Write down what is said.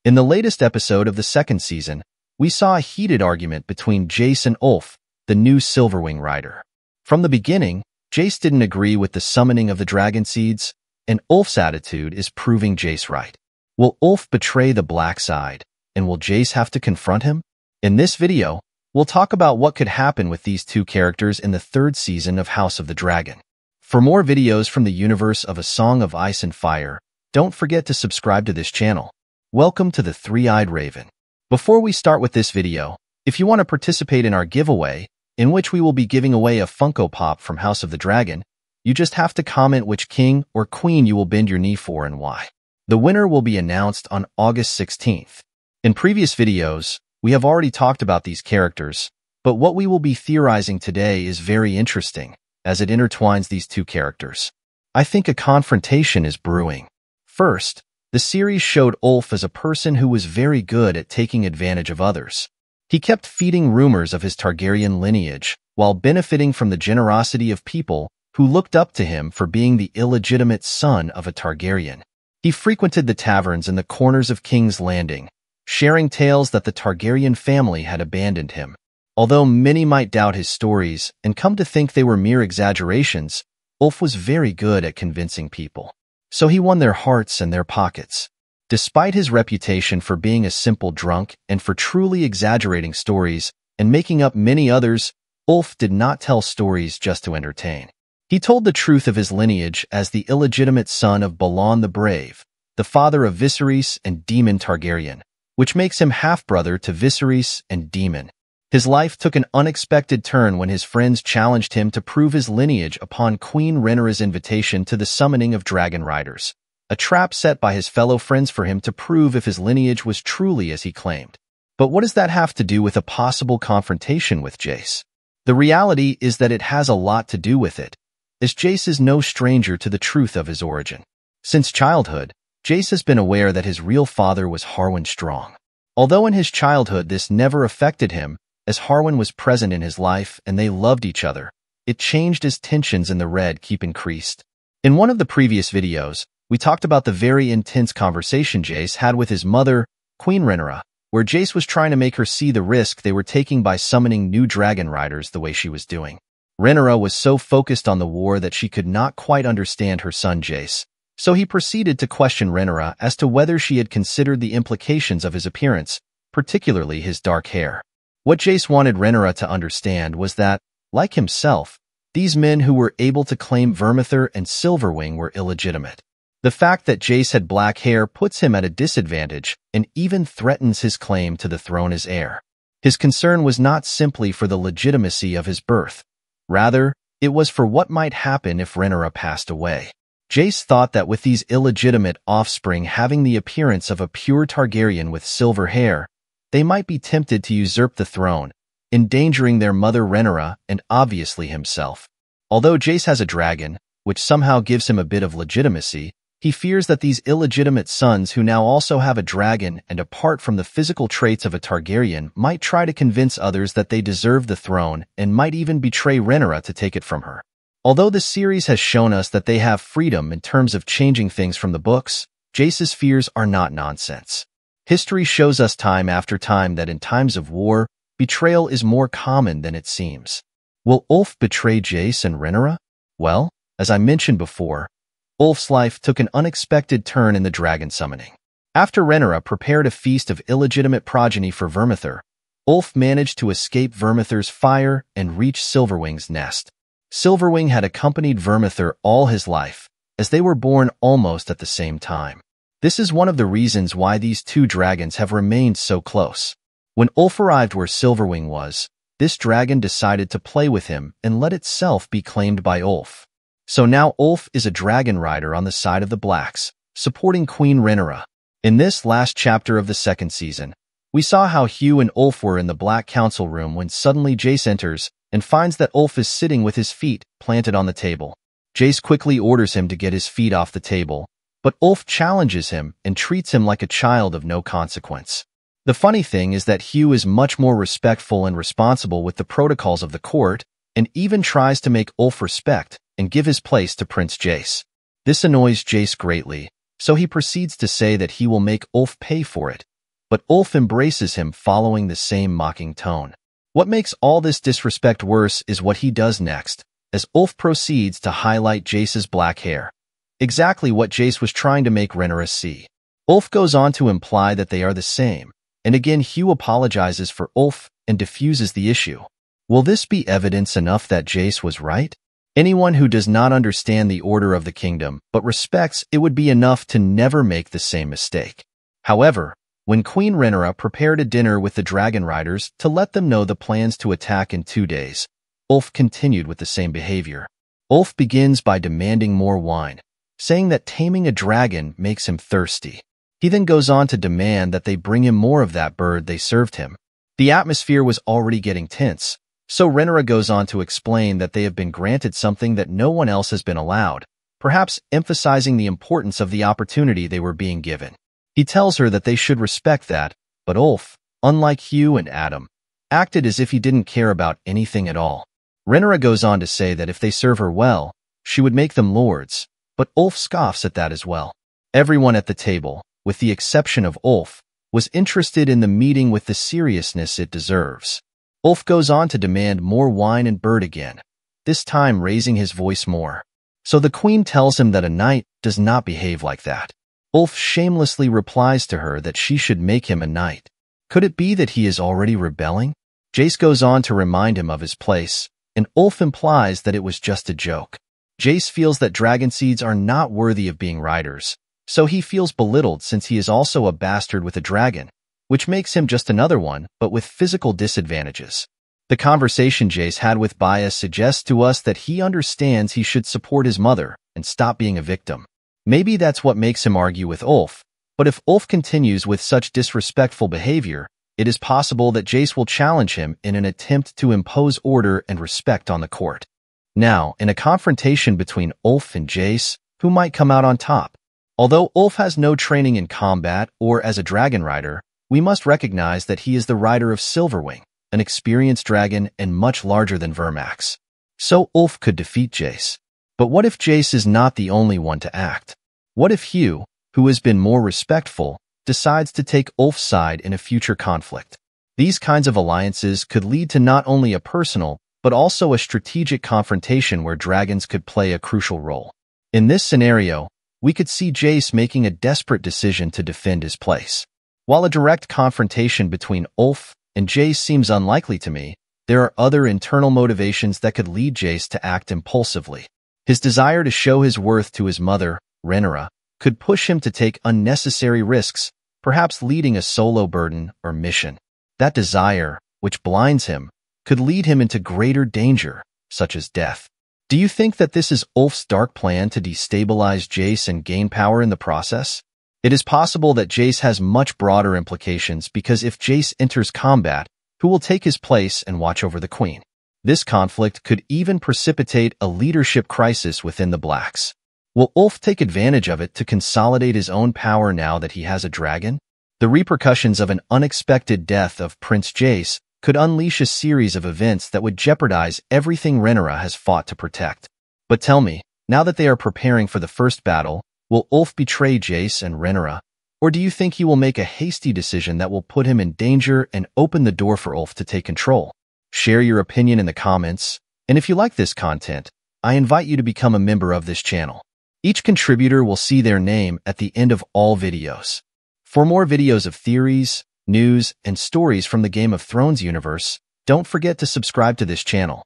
In the latest episode of the second season, we saw a heated argument between Jace and Ulf, the new Silverwing rider. From the beginning, Jace didn't agree with the summoning of the dragon seeds, and Ulf's attitude is proving Jace right. Will Ulf betray the black side, and will Jace have to confront him? In this video, we'll talk about what could happen with these two characters in the third season of House of the Dragon. For more videos from the universe of A Song of Ice and Fire, don't forget to subscribe to this channel. Welcome to the Three-Eyed Raven. Before we start with this video, if you want to participate in our giveaway, in which we will be giving away a Funko Pop from House of the Dragon, you just have to comment which king or queen you will bend your knee for and why. The winner will be announced on August 16th. In previous videos, we have already talked about these characters, but what we will be theorizing today is very interesting, as it intertwines these two characters. I think a confrontation is brewing. First, the series showed Ulf as a person who was very good at taking advantage of others. He kept feeding rumors of his Targaryen lineage, while benefiting from the generosity of people who looked up to him for being the illegitimate son of a Targaryen. He frequented the taverns in the corners of King's Landing, sharing tales that the Targaryen family had abandoned him. Although many might doubt his stories and come to think they were mere exaggerations, Ulf was very good at convincing people. So he won their hearts and their pockets. Despite his reputation for being a simple drunk and for truly exaggerating stories and making up many others, Ulf did not tell stories just to entertain. He told the truth of his lineage as the illegitimate son of Balon the Brave, the father of Viserys and Daemon Targaryen, which makes him half-brother to Viserys and Daemon. His life took an unexpected turn when his friends challenged him to prove his lineage upon Queen Rhaenyra's invitation to the summoning of dragon riders, a trap set by his fellow friends for him to prove if his lineage was truly as he claimed. But what does that have to do with a possible confrontation with Jace? The reality is that it has a lot to do with it, as Jace is no stranger to the truth of his origin. Since childhood, Jace has been aware that his real father was Harwin Strong. Although in his childhood this never affected him, as Harwin was present in his life and they loved each other, it changed as tensions in the Red Keep increased. In one of the previous videos, we talked about the very intense conversation Jace had with his mother, Queen Rhaenyra, where Jace was trying to make her see the risk they were taking by summoning new dragon riders the way she was doing. Rhaenyra was so focused on the war that she could not quite understand her son Jace, so he proceeded to question Rhaenyra as to whether she had considered the implications of his appearance, particularly his dark hair. What Jace wanted Rhaenyra to understand was that, like himself, these men who were able to claim Vermithor and Silverwing were illegitimate. The fact that Jace had black hair puts him at a disadvantage and even threatens his claim to the throne as heir. His concern was not simply for the legitimacy of his birth. Rather, it was for what might happen if Rhaenyra passed away. Jace thought that with these illegitimate offspring having the appearance of a pure Targaryen with silver hair, they might be tempted to usurp the throne, endangering their mother Rhaenyra and obviously himself. Although Jace has a dragon, which somehow gives him a bit of legitimacy, he fears that these illegitimate sons who now also have a dragon and apart from the physical traits of a Targaryen might try to convince others that they deserve the throne and might even betray Rhaenyra to take it from her. Although the series has shown us that they have freedom in terms of changing things from the books, Jace's fears are not nonsense. History shows us time after time that in times of war, betrayal is more common than it seems. Will Ulf betray Jace and Rhaenyra? Well, as I mentioned before, Ulf's life took an unexpected turn in the dragon summoning. After Rhaenyra prepared a feast of illegitimate progeny for Vermithor, Ulf managed to escape Vermithor's fire and reach Silverwing's nest. Silverwing had accompanied Vermithor all his life, as they were born almost at the same time. This is one of the reasons why these two dragons have remained so close. When Ulf arrived where Silverwing was, this dragon decided to play with him and let itself be claimed by Ulf. So now Ulf is a dragon rider on the side of the Blacks, supporting Queen Rhaenyra. In this last chapter of the second season, we saw how Hugh and Ulf were in the Black Council room when suddenly Jace enters and finds that Ulf is sitting with his feet planted on the table. Jace quickly orders him to get his feet off the table, but Ulf challenges him and treats him like a child of no consequence. The funny thing is that Hugh is much more respectful and responsible with the protocols of the court and even tries to make Ulf respect and give his place to Prince Jace. This annoys Jace greatly, so he proceeds to say that he will make Ulf pay for it, but Ulf embraces him following the same mocking tone. What makes all this disrespect worse is what he does next, as Ulf proceeds to highlight Jace's black hair. Exactly what Jace was trying to make Rhaenyra see. Ulf goes on to imply that they are the same, and again Hugh apologizes for Ulf and diffuses the issue. Will this be evidence enough that Jace was right? Anyone who does not understand the order of the kingdom but respects it would be enough to never make the same mistake. However, when Queen Rhaenyra prepared a dinner with the dragon riders to let them know the plans to attack in 2 days, Ulf continued with the same behavior. Ulf begins by demanding more wine, saying that taming a dragon makes him thirsty. He then goes on to demand that they bring him more of that bird they served him. The atmosphere was already getting tense, so Rhaenyra goes on to explain that they have been granted something that no one else has been allowed, perhaps emphasizing the importance of the opportunity they were being given. He tells her that they should respect that, but Ulf, unlike Hugh and Adam, acted as if he didn't care about anything at all. Rhaenyra goes on to say that if they serve her well, she would make them lords, but Ulf scoffs at that as well. Everyone at the table, with the exception of Ulf, was interested in the meeting with the seriousness it deserves. Ulf goes on to demand more wine and bird again, this time raising his voice more. So the queen tells him that a knight does not behave like that. Ulf shamelessly replies to her that she should make him a knight. Could it be that he is already rebelling? Jace goes on to remind him of his place, and Ulf implies that it was just a joke. Jace feels that dragon seeds are not worthy of being riders, so he feels belittled since he is also a bastard with a dragon, which makes him just another one, but with physical disadvantages. The conversation Jace had with Bias suggests to us that he understands he should support his mother and stop being a victim. Maybe that's what makes him argue with Ulf, but if Ulf continues with such disrespectful behavior, it is possible that Jace will challenge him in an attempt to impose order and respect on the court. Now, in a confrontation between Ulf and Jace, who might come out on top? Although Ulf has no training in combat or as a dragon rider, we must recognize that he is the rider of Silverwing, an experienced dragon and much larger than Vermax. So Ulf could defeat Jace. But what if Jace is not the only one to act? What if Hugh, who has been more respectful, decides to take Ulf's side in a future conflict? These kinds of alliances could lead to not only a personal, but also a strategic confrontation where dragons could play a crucial role. In this scenario, we could see Jace making a desperate decision to defend his place. While a direct confrontation between Ulf and Jace seems unlikely to me, there are other internal motivations that could lead Jace to act impulsively. His desire to show his worth to his mother, Rhaenyra, could push him to take unnecessary risks, perhaps leading a solo burden or mission. That desire, which blinds him, could lead him into greater danger, such as death. Do you think that this is Ulf's dark plan to destabilize Jace and gain power in the process? It is possible that Jace has much broader implications because if Jace enters combat, who will take his place and watch over the queen? This conflict could even precipitate a leadership crisis within the Blacks. Will Ulf take advantage of it to consolidate his own power now that he has a dragon? The repercussions of an unexpected death of Prince Jace could unleash a series of events that would jeopardize everything Rhaenyra has fought to protect. But tell me, now that they are preparing for the first battle, will Ulf betray Jace and Rhaenyra, or do you think he will make a hasty decision that will put him in danger and open the door for Ulf to take control? Share your opinion in the comments, and if you like this content, I invite you to become a member of this channel. Each contributor will see their name at the end of all videos. For more videos of theories, news, and stories from the Game of Thrones universe, don't forget to subscribe to this channel.